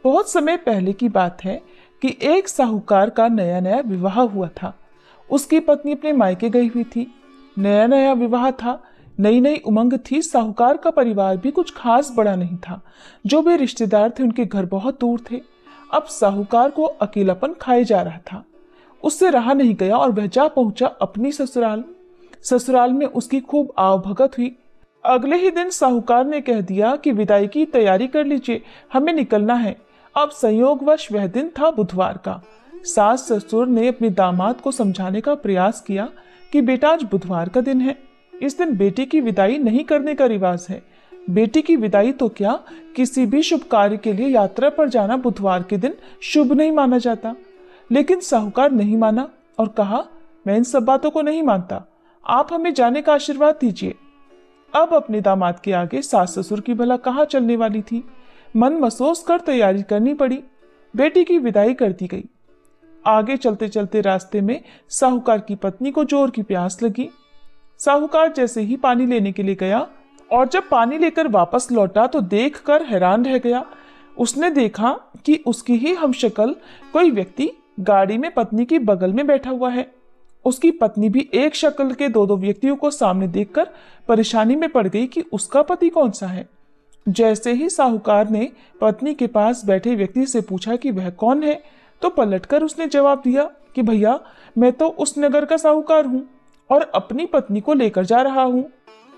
बहुत समय पहले की बात है कि एक साहूकार का नया नया विवाह हुआ था। उसकी पत्नी अपने मायके गई हुई थी। नया नया विवाह था, नई नई उमंग थी। साहूकार का परिवार भी कुछ खास बड़ा नहीं था। जो भी रिश्तेदार थे उनके घर बहुत दूर थे। अब साहूकार को अकेलापन खाए जा रहा था। उससे रहा नहीं गया और वह जा पहुंचा अपनी ससुराल। ससुराल में उसकी खूब आवभगत हुई। अगले ही दिन साहूकार ने कह दिया कि विदाई की तैयारी कर लीजिए, हमें निकलना है। अब संयोगवश वह दिन था बुधवार का। सास ससुर ने अपने दामाद को समझाने का प्रयास किया कि बेटा आज बुधवार का दिन है, इस दिन बेटी की विदाई नहीं करने का रिवाज है। बेटी की विदाई तो क्या, किसी भी शुभ कार्य के लिए यात्रा पर जाना बुधवार के दिन शुभ नहीं माना जाता। लेकिन साहूकार नहीं माना और कहा, मैं इन सब बातों को नहीं मानता, आप हमें जाने का आशीर्वाद दीजिए। अब अपने दामाद के आगे सास ससुर की भला कहाँ चलने वाली थी। मन महसूस कर तैयारी करनी पड़ी। बेटी की विदाई कर दी गई। आगे चलते चलते रास्ते में साहूकार की पत्नी को जोर की प्यास लगी। साहूकार जैसे ही पानी लेने के लिए गया और जब पानी लेकर वापस लौटा तो देखकर हैरान रह गया। उसने देखा कि उसकी ही हमशक्ल कोई व्यक्ति गाड़ी में पत्नी की बगल में बैठा हुआ है। उसकी पत्नी भी एक शक्ल के दो दो व्यक्तियों को सामने देखकर परेशानी में पड़ गई कि उसका पति कौन सा है। जैसे ही साहूकार ने पत्नी के पास बैठे व्यक्ति से पूछा कि वह कौन है, तो पलटकर उसने जवाब दिया कि भैया, मैं तो उस नगर का साहूकार हूँ और अपनी पत्नी को लेकर जा रहा हूँ।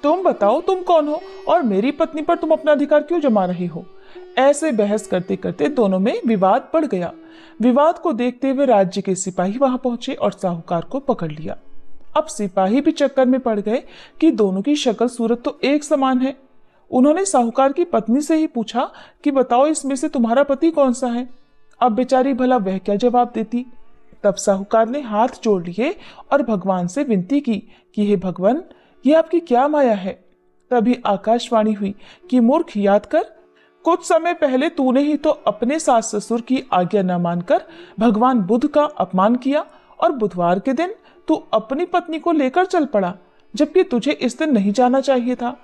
तुम बताओ तुम कौन हो और मेरी पत्नी पर तुम अपना अधिकार क्यों जमा रहे हो। ऐसे बहस करते करते दोनों में विवाद बढ़ गया। विवाद को देखते हुए राज्य के सिपाही वहां पहुंचे और साहूकार को पकड़ लिया। अब सिपाही भी चक्कर में पड़ गए कि दोनों की शक्ल सूरत तो एक समान है। उन्होंने साहूकार की पत्नी से ही पूछा कि बताओ इसमें से तुम्हारा पति कौन सा है। अब बेचारी भला वह क्या जवाब देती। तब साहूकार ने हाथ जोड़ लिए और भगवान से विनती की कि हे भगवान, ये आपकी क्या माया है। तभी आकाशवाणी हुई कि मूर्ख, याद कर, कुछ समय पहले तूने ही तो अपने सास ससुर की आज्ञा न मानकर भगवान बुद्ध का अपमान किया और बुधवार के दिन तू अपनी पत्नी को लेकर चल पड़ा, जबकि तुझे इस दिन नहीं जाना चाहिए था।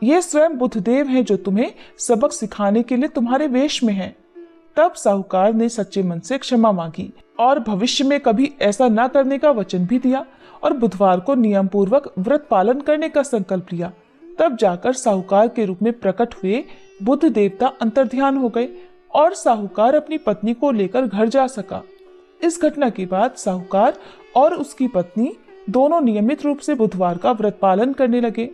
ये स्वयं बुद्धदेव हैं जो तुम्हें सबक सिखाने के लिए तुम्हारे वेश में हैं। तब साहूकार ने सच्चे मन से क्षमा मांगी और भविष्य में कभी ऐसा न करने का वचन भी दिया और बुधवार को नियम पूर्वक व्रत पालन करने का संकल्प लिया। तब जाकर साहूकार के रूप में प्रकट हुए बुद्ध देवता अंतर्ध्यान हो गए और साहूकार अपनी पत्नी को लेकर घर जा सका। इस घटना के बाद साहूकार और उसकी पत्नी दोनों नियमित रूप से बुधवार का व्रत पालन करने लगे।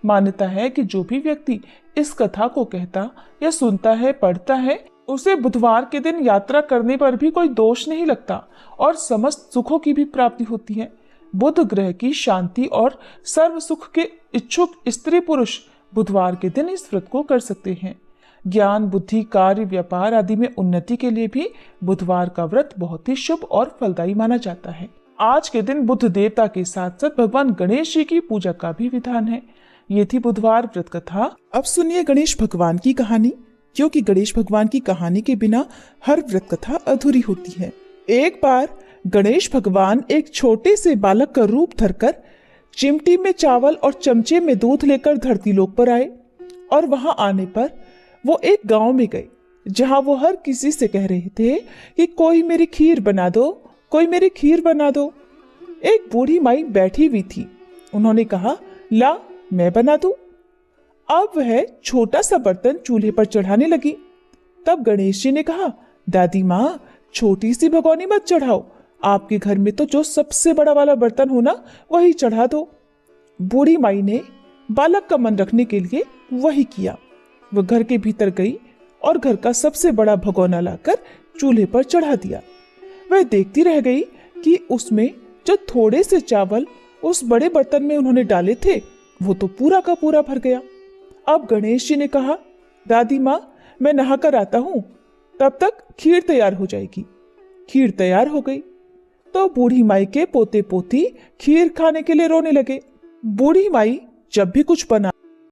मान्यता है कि जो भी व्यक्ति इस कथा को कहता या सुनता है, पढ़ता है, उसे बुधवार के दिन यात्रा करने पर भी कोई दोष नहीं लगता और समस्त सुखों की भी प्राप्ति होती है। बुध ग्रह की शांति और सर्व सुख के इच्छुक स्त्री पुरुष बुधवार के दिन इस व्रत को कर सकते हैं। ज्ञान, बुद्धि, कार्य, व्यापार आदि में उन्नति के लिए भी बुधवार का व्रत बहुत ही शुभ और फलदायी माना जाता है। आज के दिन बुद्ध देवता के साथ साथ भगवान गणेश जी की पूजा का भी विधान है। ये थी बुधवार व्रत कथा। अब सुनिए गणेश भगवान की कहानी, क्योंकि गणेश भगवान की कहानी के बिना हर व्रत कथा अधूरी होती है। एक बार गणेश भगवान एक छोटे से बालक का रूप धरकर चिमटी में चावल और चमचे में दूध लेकर धरती लोक पर आए और वहां आने पर वो एक गांव में गए जहां वो हर किसी से कह रहे थे कि कोई मेरी खीर बना दो, कोई मेरी खीर बना दो। एक बूढ़ी माई बैठी हुई थी। उन्होंने कहा, ला मैं बना दूं। अब वह छोटा सा बर्तन चूल्हे पर चढ़ाने लगी। तब गणेश जी ने कहा, दादी माँ, छोटी सी भगोनी मत चढ़ाओ, आपके घर में तो जो सबसे बड़ा वाला बर्तन हो ना, वही चढ़ा दो। बूढ़ी माई ने बालक का मन रखने के लिए वही किया। वह घर के भीतर गई और घर का सबसे बड़ा भगोना लाकर चूल्हे पर चढ़ा दिया। वह देखती रह गई कि उसमें जो थोड़े से चावल उस बड़े बर्तन में उन्होंने डाले थे वो तो पूरा का पूरा भर गया। अब गणेश जी ने कहा, दादी माँ, मैं नहाकर आता हूँ, तब तक खीर तैयार हो जाएगी। खीर तैयार हो गई तो बूढ़ी माई के पोते पोती खीर खाने के लिए रोने लगे। बूढ़ी माई जब भी कुछ बना